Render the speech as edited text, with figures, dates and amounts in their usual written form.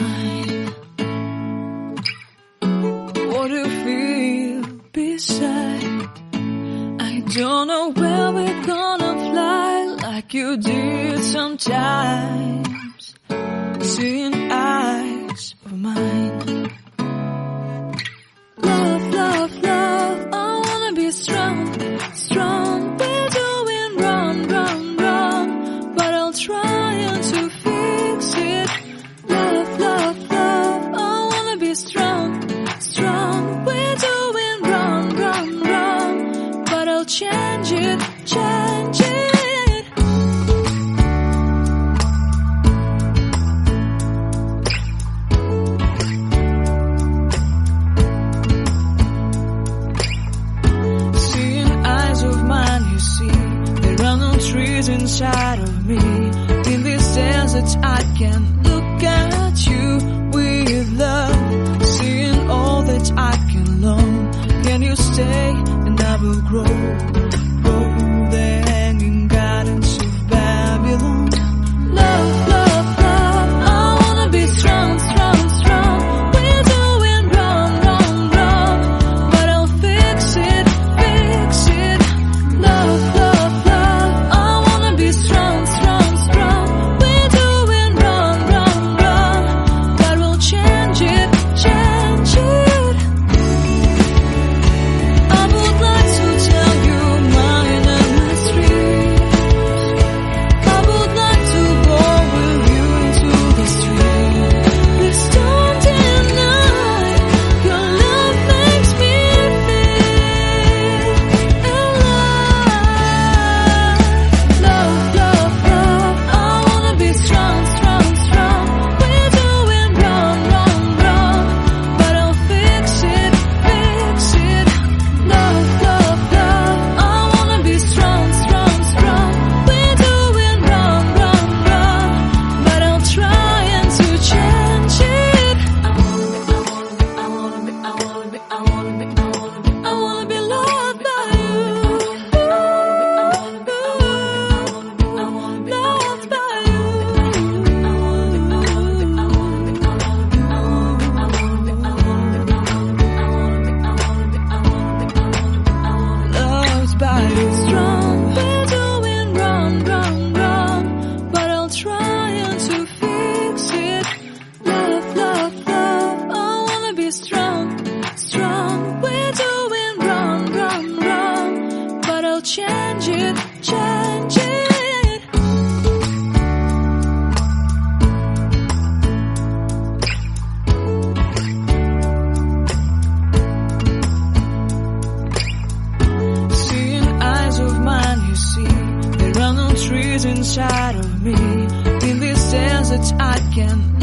mine. What do you feel beside? I don't know where we're gonna fly like you did sometimes. Seeing eyes of mine. Love, love, love, I wanna be strong, strong. We're doing wrong, wrong, wrong, but I'll try to fix it. Love, love, love, I wanna be strong, strong. We're doing wrong, wrong, wrong, but I'll change it, change it. Trees inside of me. In this desert I can look at you with love. Seeing all that I can learn. Can you stay and I will grow? Grow the hanging gardens of Babylon. Love, love, love, I wanna be strong, strong, strong. We're doing wrong, wrong, wrong, but I'll fix it, fix it. Love, love, strong, strong, strong. We're doing wrong, wrong, wrong, but we'll change it, change it. I would like to tell you mine and my street. I would like to go with you into the street. Please don't deny your love makes me feel alive. Love, love, I wanna be strong, strong, strong. We're doing wrong, wrong, wrong, but I'll fix it, fix it. Love, love, love, I wanna be strong, strong, strong. We're doing wrong, wrong, wrong, but I'll try to change it. I wanna be loved by you. Loved by you. Loved by you. Strong. We're doing wrong, wrong, wrong, but I'll try to fix it. Love, love, love, I wanna be strong, strong. We're doing wrong, wrong, wrong, but I'll change it, change it. Seeing eyes of mine, you see, there are no trees inside of me. In this desert I can